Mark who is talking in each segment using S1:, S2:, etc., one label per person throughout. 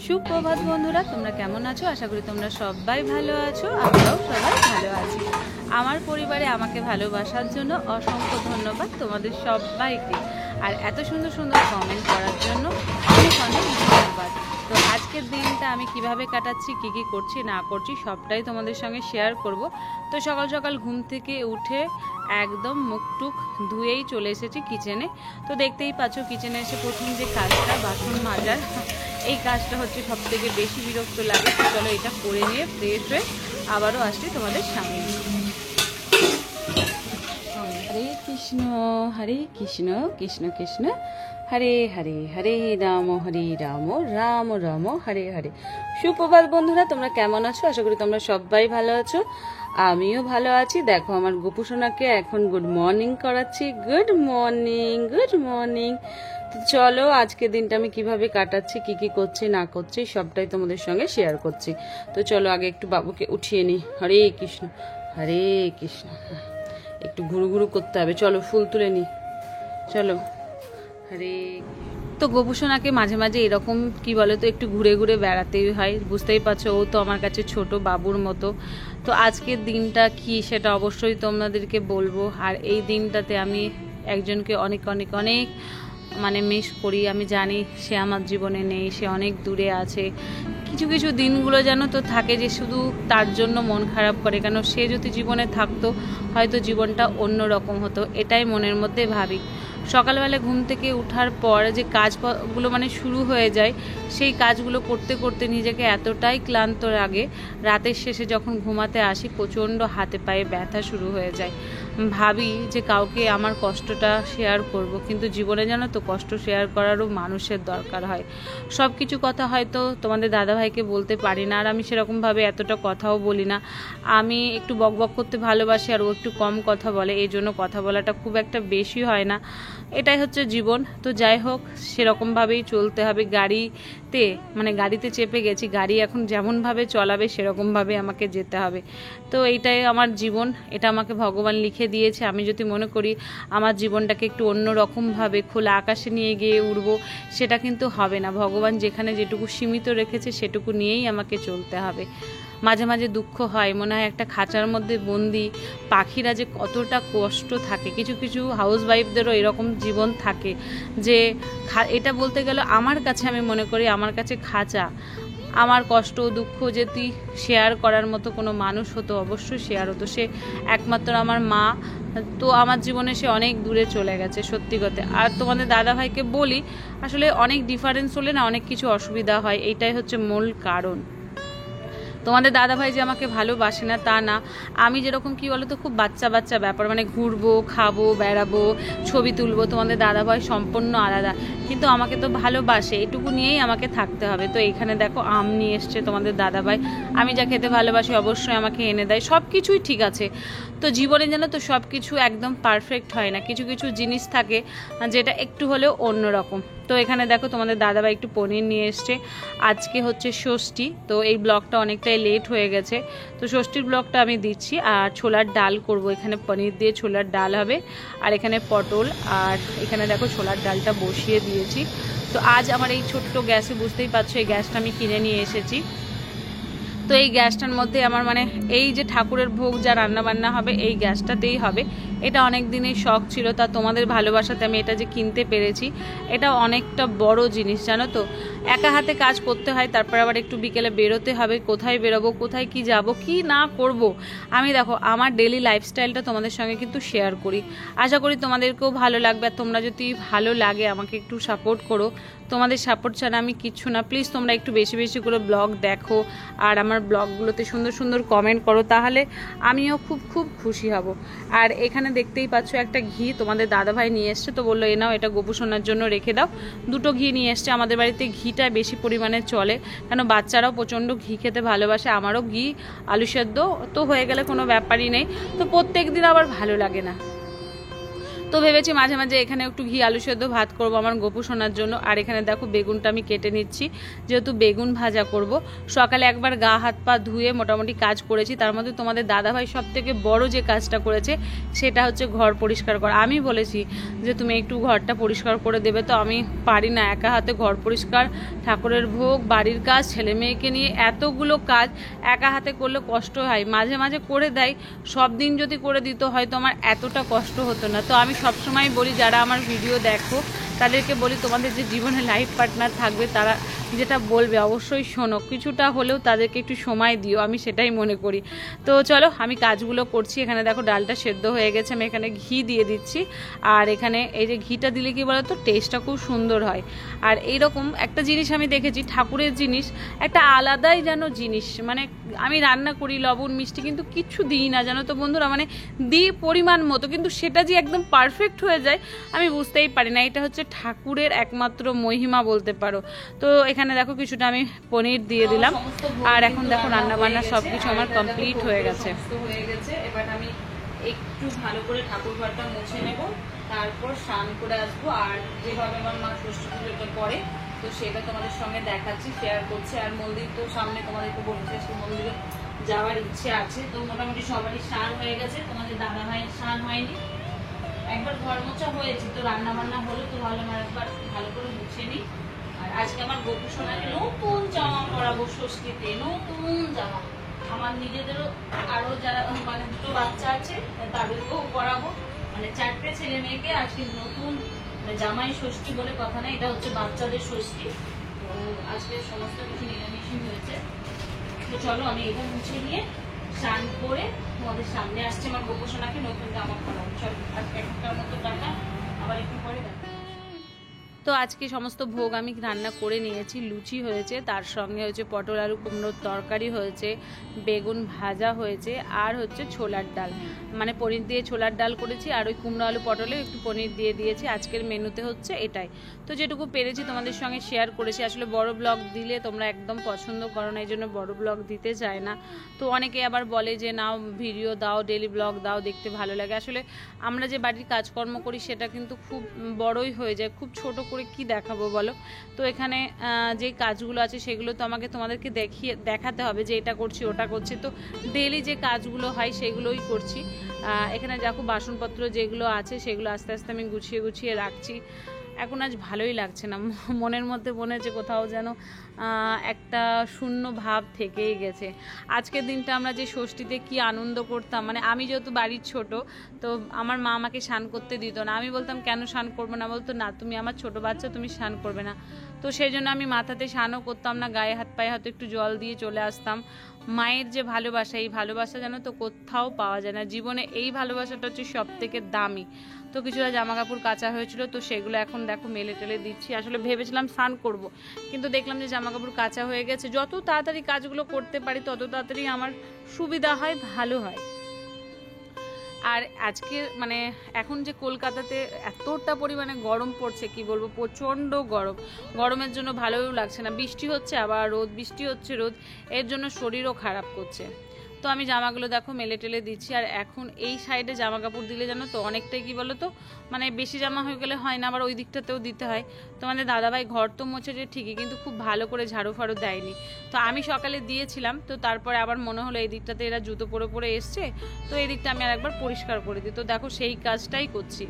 S1: সুপ্রভাত বন্ধুরা, তোমরা কেমন আছো? আশা করি তোমরা সবাই ভালো আছো। আমরাও সবাই ভালো আছি। আমার পরিবারে আমাকে ভালোবাসার জন্য অসংখ্য ধন্যবাদ তোমাদের সবাইকে, আর এত সুন্দর সুন্দর কমেন্ট করার জন্য অনেক অনেক ধন্যবাদ। তো আজকের দিনটা আমি কিভাবে কাটাচ্ছি, কি কি করছি না করছি সবটাই তোমাদের সঙ্গে শেয়ার করব। তো সকাল সকাল ঘুম থেকে উঠে একদম মুখ টুক ধুয়েই চলে এসেছি কিচেনে। তো দেখতেই পাচ্ছ কিচেনে এসে প্রথম যে কাজটা বাসন মাজার, এই কাজটা হচ্ছে সব থেকে বেশি বিরক্ত লাগে। তো চলো এটা করে নিয়ে ফ্রেশ হয়ে আবারও আসছি তোমাদের সামনে। হরে কৃষ্ণ হরে কৃষ্ণ কৃষ্ণ কৃষ্ণ হরে হরে, হরে রাম রাম রাম হরে হরে। সুপ্রভাত বন্ধুরা, তোমরা কেমন আছো? আশা করি তোমরা সবাই ভালো আছো। আমিও ভালো আছি। দেখো আমার গোপু সোনাকে এখন গুড মর্নিং করাচ্ছি। Good morning good morning. তো চলো আজকের দিনটা আমি কিভাবে কাটাচ্ছি, কি কি করছি না করছি সবটাই তোমাদের সঙ্গে শেয়ার করছি। তো চলো আগে একটু বাবুকে উঠিয়ে নিই। হরে কৃষ্ণ হরে কৃষ্ণ। একটু ঘুরু ঘুরু করতে হবে। চলো ফুল তুলে নিই। চলো হরে। তো গোপু সোনাকে মাঝে মাঝে এরকম কি বলে তো একটু ঘুরে ঘুরে বেড়াতেই হয়। বুঝতেই পারছো, ও তো আমার কাছে ছোট বাবুর মতো। তো আজকের দিনটা কি সেটা অবশ্যই তোমাদেরকে বলবো। আর এই দিনটাতে আমি একজনকে অনেক অনেক অনেক মিস করি। আমি জানি সে আমার জীবনে নেই, সে অনেক দূরে আছে। কিছু কিছু দিনগুলো যেন তো থাকে যে শুধু তার জন্য মন খারাপ করে, কেন সে যদি জীবনে থাকতো হয়তো জীবনটা অন্য রকম হতো, এটাই মনের মধ্যে ভাবি। সকালবেলা ঘুম থেকে ওঠার পর যে কাজগুলো শুরু হয়ে যায়, সেই কাজগুলো করতে করতে নিজেকে এতটাই ক্লান্ত লাগে, রাতের শেষে যখন ঘুমাতে আসি প্রচণ্ড হাতে পায়ে ব্যথা শুরু হয়ে যায়। ভাবি যে কাউকে আমার কষ্টটা শেয়ার করব, কিন্তু জীবনে জানো তো কষ্ট শেয়ার করারও মানুষের দরকার হয়। সব কিছু কথা হয়তো তোমাদের দাদাভাইকে বলতে পারি না, আর আমি সেরকমভাবে এতটা কথাও বলি না। আমি একটু বকবক করতে ভালোবাসি, আর ও একটু কম কথা বলে, এই জন্য কথা বলাটা খুব একটা বেশি হয় না। এটাই হচ্ছে জীবন। তো যাই হোক, সেরকমভাবেই চলতে হবে। গাড়িতে চেপে গেছি, গাড়ি এখন যেমনভাবে চলাবে সেরকমভাবে আমাকে যেতে হবে। তো এইটাই আমার জীবন, এটা আমাকে ভগবান লিখে দিয়েছে। আমি যদি মনে করি আমার জীবনটাকে একটু অন্য রকমভাবে খোলা আকাশে নিয়ে গিয়ে উড়বো, সেটা কিন্তু হবে না। ভগবান যেখানে যেটুকু সীমিত রেখেছে সেটুকু নিয়েই আমাকে চলতে হবে। মাঝে মাঝে দুঃখ হয়, মনে হয় একটা খাঁচার মধ্যে বন্দি পাখিরা যে কতটা কষ্ট থাকে। কিছু কিছু হাউস ওয়াইফদেরও এরকম জীবন থাকে যে এটা বলতে গেলে আমার কাছে, আমি মনে করি আমার কাছে খাঁচা। আমার কষ্ট দুঃখ যদি শেয়ার করার মতো কোনো মানুষ হতো অবশ্যই শেয়ার হতো। সে একমাত্র আমার মা। তো আমার জীবনে সে অনেক দূরে চলে গেছে সত্যি কথা। আর তোমাদের দাদাভাইকে বলি, আসলে অনেক ডিফারেন্স হলে না অনেক কিছু অসুবিধা হয়, এইটাই হচ্ছে মূল কারণ। তোমাদের দাদাভাই যে আমাকে ভালোবাসে না তা না, আমি যেরকম কি বলো তো খুব বাচ্চা বাচ্চা ব্যাপার, ঘুরবো খাবো বেড়াবো ছবি তুলবো। তোমাদের দাদাভাই সম্পূর্ণ আলাদা, কিন্তু আমাকে তো ভালোবাসে, এটুকু নিয়েই আমাকে থাকতে হবে। তো এইখানে দেখো আম নিয়ে এসছে তোমাদের দাদাভাই, আমি যা খেতে ভালোবাসি অবশ্যই আমাকে এনে দেয়। সব কিছুই ঠিক আছে। তো জীবনে যেন তো সব কিছু একদম পারফেক্ট হয় না, কিছু কিছু জিনিস থাকে যেটা একটু হলেও অন্যরকম। তো এখানে দেখো তোমাদের দাদাভাই একটু পনির নিয়ে এসছে। আজকে হচ্ছে ষষ্ঠী, তো এই ব্লগটা অনেকটাই লেট হয়ে গেছে। তো ষষ্ঠীর ব্লগটা আমি দিচ্ছি। আর ছোলার ডাল করব, এখানে পনির দিয়ে ছোলার ডাল হবে, আর এখানে পটল, আর এখানে দেখো ছোলার ডালটা বসিয়ে দিয়েছি। তো আজ আমার এই ছোট্ট গ্যাসে, বুঝতেই পারছো এই গ্যাসটা আমি কিনে নিয়ে এসেছি। তো এই গ্যাসটার মধ্যে আমার এই যে ঠাকুরের ভোগ যা রান্নাবান্না হবে এই গ্যাসটাতেই হবে। এটা অনেক দিনের শখ ছিল, তা তোমাদের ভালোবাসাতে আমি এটা যে কিনতে পেরেছি, এটা অনেকটা বড় জিনিস জানো তো। একা হাতে কাজ করতে হয়, তারপর আবার একটু বিকেলে বেরোতে হবে। কোথায় বেরোবো, কোথায় কি যাব, কি না করব। আমি দেখো আমার ডেলি লাইফস্টাইলটা তোমাদের সঙ্গে কিন্তু শেয়ার করি। আশা করি তোমাদেরকেও ভালো লাগবে। আর তোমরা যদি ভালো লাগে আমাকে একটু সাপোর্ট করো। তোমাদের সাপোর্ট ছাড়া আমি কিচ্ছু না। প্লিজ তোমরা একটু বেশি বেশি করে ব্লগ দেখো, আর আমার ব্লগগুলোতে সুন্দর সুন্দর কমেন্ট করো, তাহলে আমিও খুব খুব খুশি হব। আর এখানে দেখতেই পাচ্ছ একটা ঘি তোমাদের দাদাভাই নিয়ে এসছে, তো বললো এ নাও, এটা গোপু সোনার জন্য রেখে দাও। দুটো ঘি নিয়ে এসছে। আমাদের বাড়িতে ঘিটা বেশি পরিমাণে চলে, কেন বাচ্চারাও প্রচণ্ড ঘি খেতে ভালোবাসে। আমারও ঘি আলু সেদ্ধ তো হয়ে গেলে কোনো ব্যাপারই নেই, তো প্রত্যেক দিন আবার ভালো লাগে না। তো ভেবেছি মাঝে মাঝে এখানে একটু ঘি আলু সেদ্ধ ভাত করব আমার গোপু সোনার জন্য। আর এখানে দেখো বেগুনটা আমি কেটে নিচ্ছি, যেহেতু বেগুন ভাজা করব। সকালে একবার গা হাত পা ধুয়ে মোটামুটি কাজ করেছি, তার মধ্যে তোমাদের দাদাভাই সব থেকে বড় যে কাজটা করেছে সেটা হচ্ছে ঘর পরিষ্কার করা। আমি বলেছি যে তুমি একটু ঘরটা পরিষ্কার করে দেবে, তো আমি পারি না একা হাতে ঘর পরিষ্কার, ঠাকুরের ভোগ, বাড়ির কাজ, ছেলে মেয়েকে নিয়ে এতগুলো কাজ একা হাতে করলে কষ্ট হয়। মাঝে মাঝে করে দেয়, সব দিন যদি করে দিত হয়তো আমার এতটা কষ্ট হতো না। তো আমি সবসময় বলি যারা আমার ভিডিও দেখো তাদেরকে বলি তোমাদের যে জীবনে লাইফ পার্টনার থাকবে তারা যেটা বলবে অবশ্যই শোনো, কিছুটা হলেও তাদেরকে একটু সময় দিও, আমি সেটাই মনে করি। তো চলো আমি কাজগুলো করছি। এখানে দেখো ডালটা সেদ্ধ হয়ে গেছে, আমি এখানে ঘি দিয়ে দিচ্ছি। আর এখানে এই যে ঘিটা দিলে কি বলতো টেস্টটা খুব সুন্দর হয়। আর এইরকম একটা জিনিস আমি দেখেছি, ঠাকুরের জিনিস একটা আলাদাই যেন জিনিস, মানে আমি রান্না করি লবণ মিষ্টি কিন্তু কিচ্ছু দিই না জানো তো বন্ধুরা, মানে দিই পরিমাণ মতো, কিন্তু সেটা যে একদম পারফেক্ট হয়ে যায় আমি বুঝতেই পারি না। এটা হচ্ছে ঠাকুরের একমাত্র মহিমা বলতে পারো। তো এখানে দেখো কিছুটা আমি পনির দিয়ে দিলাম। আর এখন দেখো রান্না বান্না সব কিছু আমার কমপ্লিট হয়ে গেছে। এবার আমি একটু ভালো করে ঠাকুর ঘরটা মুছে নেব, তারপর স্নান করে আসবো। আর যেভাবে আমার মা ষষ্ঠী পুজোটা করে তো সেটা তোমাদের সঙ্গে দেখাচ্ছি, শেয়ার করছি। আর মন্দির তো সামনে তোমাদেরকে বলতে আসছি, মন্দিরে যাওয়ার ইচ্ছে আছে। তো মোটামুটি সবারই স্নান হয়ে গেছে, তোমাদের দাদা ভাইয়ের স্নান হয়নি। একবার ঘর মোছা হয়েছে, তো রান্না বান্না হলো, তো ভালো আমার একবার ভালো করে মুছে নিই। আর আজকে আমার গোপু সোনাকে নতুন জামা পরাবো ষষ্ঠীতে, নতুন জামা। আমার নিজেদেরও আরো যারা মানে দুটো বাচ্চা আছে তাদেরকেও পরাবো, মানে 4টে ছেলে মেয়েকে আজকে নতুন জামাই ষষ্ঠী বলে কথা না, এটা হচ্ছে বাচ্চাদের ষষ্ঠী। তো আজকে সমস্ত কিছু নিরামিষই হয়েছে। তো চলো আমি এটা মুছে নিয়ে স্নান করে তোমাদের সামনে আসছে আমার গোপু সোনাকে নতুন জামা পরাবো। চলো আজকে একটার মতো টাকা, আবার একটু পরে দেখা। তো আজকে সমস্ত ভোগ আমি রান্না করে নিয়েছি। লুচি হয়েছে, তার সঙ্গে হচ্ছে পটল আলু কুমড়োর তরকারি হয়েছে, বেগুন ভাজা হয়েছে, আর হচ্ছে ছোলার ডাল, মানে পনির দিয়ে ছোলার ডাল করেছি। আর ওই কুমড়ো আলু পটলে একটু পনির দিয়ে দিয়েছি। আজকের মেনুতে হচ্ছে এটাই। তো যেটুকু পেরেছি তোমাদের সঙ্গে শেয়ার করেছি। আসলে বড় ব্লগ দিলে তোমরা একদম পছন্দ করো না, এই জন্য বড় ব্লগ দিতে চায় না। তো অনেকে আবার বলে যে নাও ভিডিও দাও, ডেলি ব্লগ দাও, দেখতে ভালো লাগে। আসলে আমরা যে বাড়ির কাজকর্ম করি সেটা কিন্তু খুব বড়ই হয়ে যায়, খুব ছোট করে কি দেখাবো বলো। তো এখানে যে কাজগুলো আছে সেগুলো তো আমাকে তোমাদেরকে দেখাতে হবে যে এটা করছি ওটা করছি। তো ডেইলি যে কাজগুলো হয় সেগুলোই করছি। এখানে দেখো বাসনপত্র যেগুলো আছে সেগুলো আস্তে আস্তে আমি গুছিয়ে গুছিয়ে রাখছি। এখন আজ ভালোই লাগছে না, মনের মধ্যে মনে হচ্ছে কোথাও যেন একটা শূন্য ভাব থেকেই গেছে। আজকের দিনটা আমরা যে ষষ্ঠীতে কি আনন্দ করতাম, মানে আমি যেহেতু বাড়ির ছোট, তো আমার মা আমাকে স্নান করতে দিত না। আমি বলতাম কেন স্নান করবো না, বলতো না তুমি আমার ছোট বাচ্চা, তুমি স্নান করবে না। তো সেই জন্য আমি মাথাতে স্নানও করতাম না, গায়ে হাত পায়ে হয়তো একটু জল দিয়ে চলে আসতাম। মায়ের যে ভালোবাসা, এই ভালোবাসা যেন তো কোথাও পাওয়া যায় না জীবনে, এই ভালোবাসাটা হচ্ছে সব থেকে দামি। তো কিছুটা জামা কাপড় কাচা হয়েছিল, তো সেগুলো এখন দেখো মেলে টেলে দিচ্ছি। আসলে ভেবেছিলাম স্নান করব, কিন্তু দেখলাম যে জামা কাপড় কাচা হয়ে গেছে। যত তাড়াতাড়ি কাজগুলো করতে পারি তত তাড়াতাড়ি আমার সুবিধা হয়, ভালো হয়। আর আজকে মানে এখন যে কলকাতাতে এতটা পরিমাণে গরম পড়ছে কি বলবো, প্রচণ্ড গরম। গরমের জন্য ভালোও লাগছে না, বৃষ্টি হচ্ছে আবার রোদ, বৃষ্টি হচ্ছে রোদ, এর জন্য শরীরও খারাপ করছে। তো আমি জামাগুলো দেখো মেলে টেলে দিচ্ছি। আর এখন এই সাইডে জামা কাপড় দিলে জানো তো অনেকটাই কি বলো তো, মানে বেশি জামা হয়ে গেলে হয় না, আবার ওই দিকটাতেও দিতে হয়। তোমাদের দাদাভাই ঘর তো মুছেছে ঠিকই, কিন্তু খুব ভালো করে ঝাড়ু ফাড়ু দেয়নি। তো আমি সকালে দিয়েছিলাম, তো তারপরে আবার মনে হলো এই দিকটাতে এরা জুতো পরে পরে এসছে, তো এই দিকটা আমি আর একবার পরিষ্কার করে দিই। তো দেখো সেই কাজটাই করছি।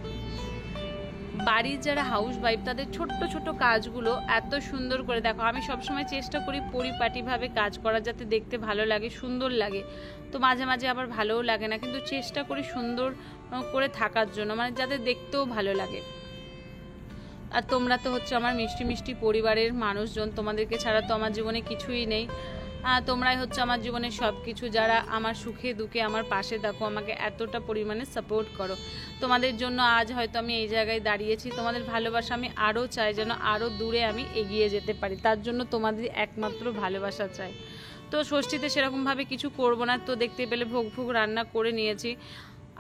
S1: বাড়ির যারা হাউস ওয়াইফ তাদের ছোট্ট ছোট্ট কাজগুলো এত সুন্দর করে দেখো। আমি সবসময় চেষ্টা করি পরিপাটিভাবে কাজ করা, যাতে দেখতে ভালো লাগে, সুন্দর লাগে। তো মাঝে মাঝে আবার ভালোও লাগে না, কিন্তু চেষ্টা করি সুন্দর করে থাকার জন্য, মানে যাতে দেখতেও ভালো লাগে। আর তোমরা তো হচ্ছে আমার মিষ্টি মিষ্টি পরিবারের মানুষজন, তোমাদেরকে ছাড়া তো আমার জীবনে কিছুই নেই। তোমরাই হচ্ছে আমার জীবনের সব কিছু, যারা আমার সুখে দুঃখে আমার পাশে থাকো, আমাকে এতটা পরিমাণে সাপোর্ট করো। তোমাদের জন্য আজ হয়তো আমি এই জায়গায় দাঁড়িয়েছি। তোমাদের ভালোবাসা আমি আরও চাই, যেন আরও দূরে আমি এগিয়ে যেতে পারি, তার জন্য তোমাদের একমাত্র ভালোবাসা চাই। তো ষষ্ঠীতে সেরকমভাবে কিছু করবো না, তো দেখতে পেলে ভোগ ভোগ রান্না করে নিয়েছি।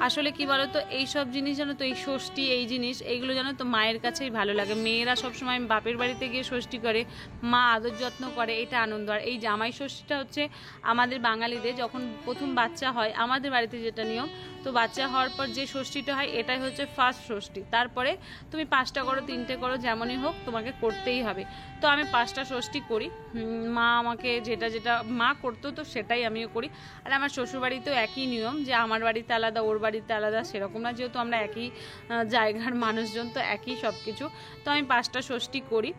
S1: আসলে কি বলতো, এইসব জিনিস জানো তো, এই ষষ্ঠী এই জিনিস এইগুলো জানো তো মায়ের কাছেই ভালো লাগে। মেয়েরা সবসময় বাপের বাড়িতে গিয়ে ষষ্ঠী করে, মা আদর যত্ন করে, এটা আনন্দ। আর এই জামাই ষষ্ঠীটা হচ্ছে আমাদের বাঙালিদের যখন প্রথম বাচ্চা হয়, আমাদের বাড়িতে যেটা নিয়ম, তো বাচ্চা হওয়ার পর যে ষষ্ঠীটা হয় এটাই হচ্ছে ফার্স্ট ষষ্ঠী। তারপরে তুমি 5টা করো 3টে করো যেমনই হোক তোমাকে করতেই হবে। তো আমি 5টা ষষ্ঠী করি। মা আমাকে যেটা যেটা মা করতো তো সেটাই আমিও করি। আর আমার শ্বশুরবাড়িতেও একই নিয়ম, যে আমার বাড়িতে আলাদা ওর বাড়িতে আলাদা সেরকম না, যেহেতু আমরা একই জায়গার মানুষজন তো একই সব কিছু। তো আমি 5টা ষষ্ঠী করি।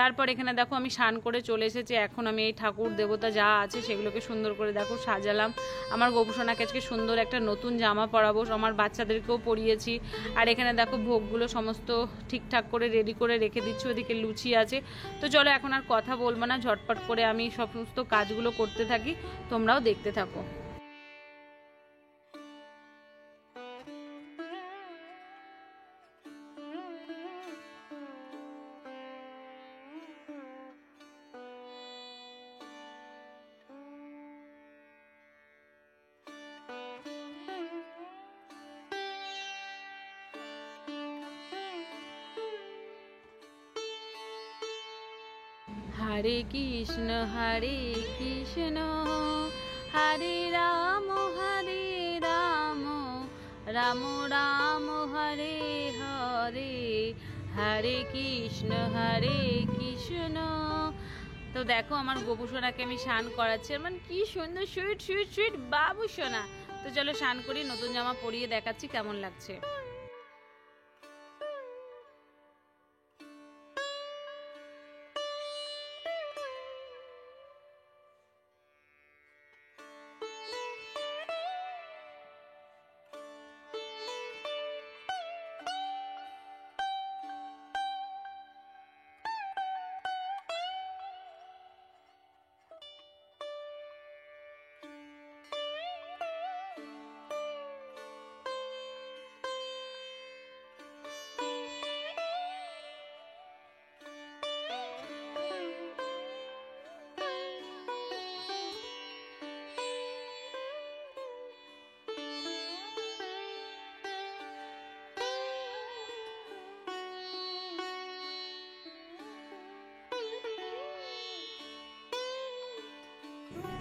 S1: তারপর এখানে দেখো আমি স্নান করে চলে এসেছি। এখন আমি এই ঠাকুর দেবতা যা আছে সেগুলোকে সুন্দর করে দেখো সাজালাম। আমার গোপুসোনাকে আজকে সুন্দর একটা নতুন জামা পরাবো, আমার বাচ্চাদেরকেও পরিয়েছি। আর এখানে দেখো ভোগগুলো সমস্ত ঠিকঠাক করে রেডি করে রেখে দিচ্ছি, ওদিকে লুচি আছে। তো চলো এখন আর কথা বলবো না, ঝটপট করে আমি সমস্ত কাজগুলো করতে থাকি, তোমরাও দেখতে থাকো। হরে কৃষ্ণ হরে কৃষ্ণ হরে রাম রাম রাম হরে হরে হরে কৃষ্ণ হরে কৃষ্ণ। তো দেখো আমার গোপুসোনাকে আমি স্নান করাচ্ছি, মানে কি সুন্দর সুইট সুইট সুইট বাবু সোনা। তো চলো স্নান করি, নতুন জামা পরিয়ে দেখাচ্ছি কেমন লাগছে।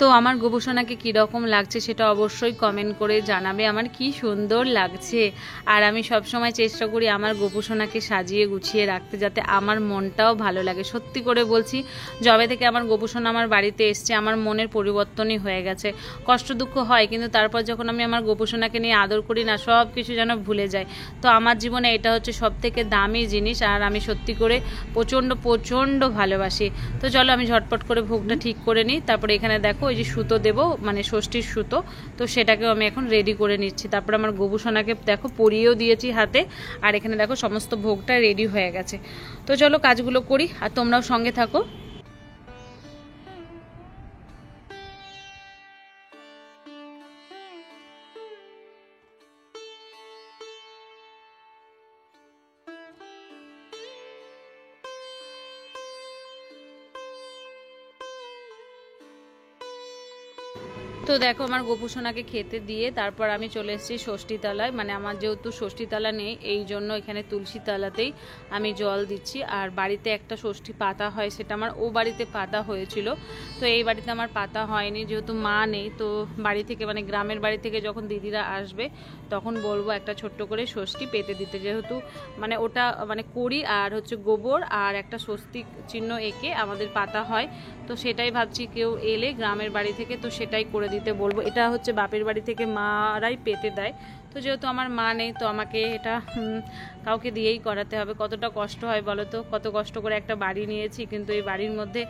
S1: তো আমার গোপুসোনাকে কীরকম লাগছে সেটা অবশ্যই কমেন্ট করে জানাবে। আমার কি সুন্দর লাগছে। আর আমি সব সময় চেষ্টা করি আমার গোপুসোনাকে সাজিয়ে গুছিয়ে রাখতে, যাতে আমার মনটাও ভালো লাগে। সত্যি করে বলছি, যবে থেকে আমার গোপুসোনা আমার বাড়িতে এসছে আমার মনের পরিবর্তনই হয়ে গেছে। কষ্ট দুঃখ হয়, কিন্তু তারপর যখন আমি আমার গোপুসোনাকে নিয়ে আদর করি না, সব কিছু যেন ভুলে যায়। তো আমার জীবনে এটা হচ্ছে সব থেকে দামি জিনিস, আর আমি সত্যি করে প্রচণ্ড প্রচণ্ড ভালোবাসি। তো চলো আমি ঝটপট করে ভোগটা ঠিক করে নিই। তারপরে এখানে দেখো ওই যে সুতো দেব, মানে ষষ্ঠীর সুতো, তো সেটাকেও আমি এখন রেডি করে নিচ্ছি। তারপরে আমার গোপুসোনাকে দেখো পরিয়েও দিয়েছি হাতে। আর এখানে দেখো সমস্ত ভোগটা রেডি হয়ে গেছে। তো চলো কাজগুলো করি, আর তোমরাও সঙ্গে থাকো। তো দেখো আমার গোপুসোনাকে খেতে দিয়ে তারপর আমি চলে এসেছি ষষ্ঠীতলায়। মানে আমার যেহেতু ষষ্ঠীতলা নেই, এই জন্য এখানে তুলসীতলাতেই আমি জল দিচ্ছি। আর বাড়িতে একটা ষষ্ঠী পাতা হয়, সেটা আমার ও বাড়িতে পাতা হয়েছিল, তো এই বাড়িতে আমার পাতা হয়নি, যেহেতু মা নেই। তো বাড়ি থেকে মানে গ্রামের বাড়ি থেকে যখন দিদিরা আসবে তখন বলবো একটা ছোট্ট করে ষষ্ঠী পেতে দিতে, যেহেতু মানে ওটা মানে করি আর হচ্ছে গোবর আর একটা স্বস্তিক চিহ্ন এঁকে আমাদের পাতা হয়। তো সেটাই ভাবছি কেউ এলে গ্রামের বাড়ি থেকে তো সেটাই করে দিতে বলবো। এটা হচ্ছে বাপের বাড়ি থেকে মারাই পেতে দেয়, তো যেহেতু আমার মা নেই তো আমাকে এটা কাউকে দিয়েই করাতে হবে। কতটা কষ্ট হয় বলো তো, কত কষ্ট করে একটা বাড়ি নিয়েছি, কিন্তু এই বাড়ির মধ্যে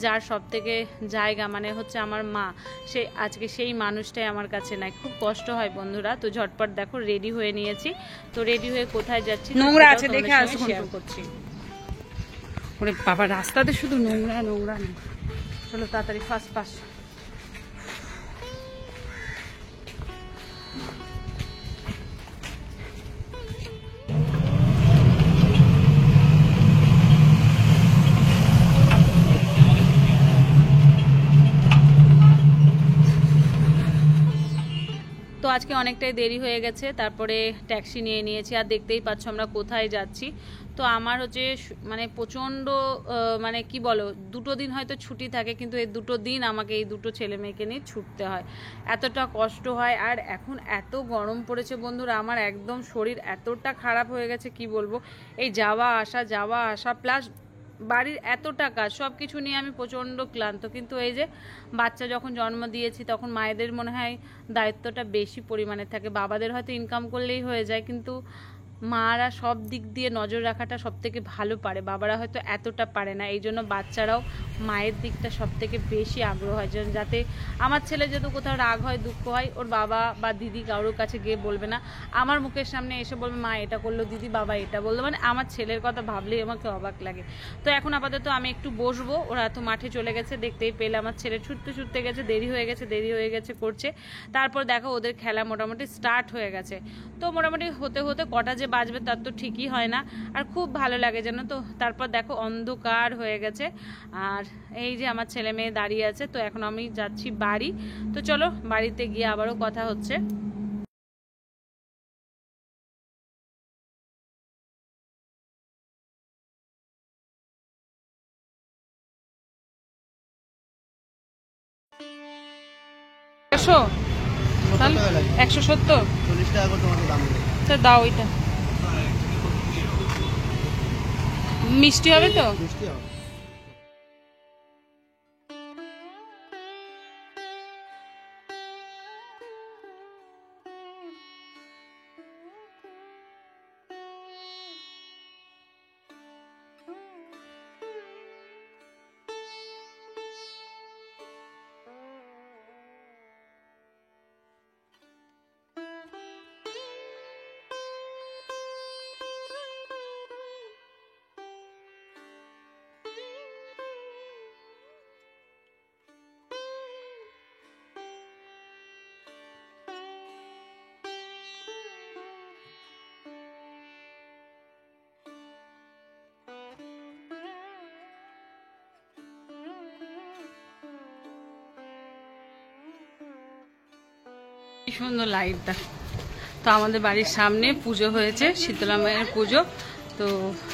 S1: যার সব থেকে জায়গা মানে হচ্ছে আমার মা, সে আজকে সেই মানুষটাই আমার কাছে নাই, খুব কষ্ট হয় বন্ধুরা। তো ঝটপট দেখো রেডি হয়ে নিয়েছি। তো রেডি হয়ে কোথায় যাচ্ছি,
S2: নোংরা আছে দেখে
S1: শেয়ার করছি।
S2: ওরে বাবা, রাস্তাতে শুধু নোংরা নোংরা।
S1: চলো তাড়াতাড়ি ফাস্ট ফাস্ট। তো আজকে অনেকটাই দেরি হয়ে গেছে, তারপরে ট্যাক্সি নিয়ে নিয়েছি। আর দেখতেই পাচ্ছ আমরা কোথায় যাচ্ছি। তো আমার হচ্ছে মানে প্রচণ্ড মানে কি বলো, 2 দিন হয়তো ছুটি থাকে, কিন্তু এই 2 দিন আমাকে এই 2 ছেলে মেয়েকে নিয়ে ছুটতে হয়, এতটা কষ্ট হয়। আর এখন এত গরম পড়েছে বন্ধুরা, আমার একদম শরীর এতটা খারাপ হয়ে গেছে কি বলবো। এই যাওয়া আসা প্লাস বাড়ির এতটা কাজ, সব কিছু নিয়ে আমি প্রচণ্ড ক্লান্ত। কিন্তু এই যে বাচ্চা যখন জন্ম দিয়েছি তখন মায়েদের মনে হয় দায়িত্বটা বেশি পরিমাণে থাকে। বাবাদের হয়তো ইনকাম করলেই হয়ে যায়, কিন্তু মারা সব দিক দিয়ে নজর রাখাটা সব থেকে ভালো পারে, বাবারা হয়তো এতটা পারে না। এই জন্য বাচ্চারাও মায়ের দিকটা সব থেকে বেশি আগ্রহ হয়, যাতে আমার ছেলে যদি কোথাও রাগ হয়, দুঃখ হয়, ওর বাবা বা দিদি কারোর কাছে গিয়ে বলবে না, আমার মুখের সামনে এসে বলবে মা এটা করলো, দিদি বাবা এটা বললো। মানে আমার ছেলের কথা ভাবলেই আমাকে অবাক লাগে। তো এখন আপাতত আমি একটু বসবো, ওরা তো মাঠে চলে গেছে, দেখতেই পেলে আমার ছেলে ছুটতে গেছে, দেরি হয়ে গেছে করছে। তারপর দেখো ওদের খেলা মোটামুটি স্টার্ট হয়ে গেছে। তো মোটামুটি হতে হতে কটা যে বাজবে তার তো ঠিকই হয় না, আর খুব ভালো লাগে জানো তো। তারপর দেখো অন্ধকার হয়ে গেছে, আর এই যে আমার ছেলে মেয়ে দাঁড়িয়ে আছে। তো এখন আমি যাচ্ছি বাড়ি। তো চলো বাড়িতে গিয়ে আবারও কথা হচ্ছে। একশো, 170 তো দাও, ওইটা মিষ্টি হবে তো। কি সুন্দর লাইটটা। তো আমাদের বাড়ির সামনে পুজো হয়েছে, শীতলা মায়ের পুজো। তো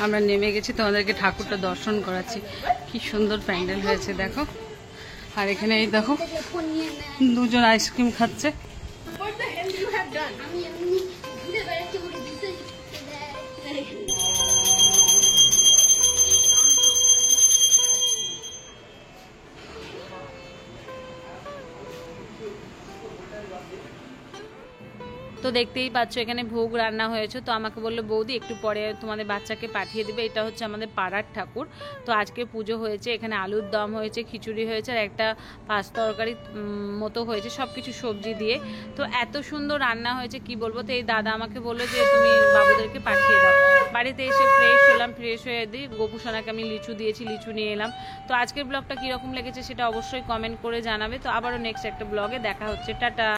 S1: আমরা নেমে গেছি, তোমাদেরকে ঠাকুরটা দর্শন করাচ্ছি। কি সুন্দর প্যান্ডেল হয়েছে দেখো। আর এখানে এই দেখো দুজন আইসক্রিম খাচ্ছে। তো দেখতেই পাচ্ছ এখানে ভোগ রান্না হয়েছে। তো আমাকে বললো বৌদি একটু পরে তোমাদের বাচ্চাকে পাঠিয়ে দেবে, এটা হচ্ছে আমাদের পাড়ার ঠাকুর। তো আজকে পুজো হয়েছে, এখানে আলুর দম হয়েছে, খিচুড়ি হয়েছে, আর একটা পাঁচ তরকারি মতো হয়েছে, সব কিছু সবজি দিয়ে। তো এত সুন্দর রান্না হয়েছে কি বলবো। তো এই দাদা আমাকে বললো যে তুমি বাবুদেরকে পাঠিয়ে দাও। বাড়িতে এসে ফ্রেশ হলাম, ফ্রেশ হয়ে দিই গোপু সোনাকে আমি লিচু দিয়েছি, লিচু নিয়ে এলাম। তো আজকের ব্লগটা কীরকম লেগেছে সেটা অবশ্যই কমেন্ট করে জানাবে। তো আবারও নেক্সট একটা ব্লগে দেখা হচ্ছে, টাটা।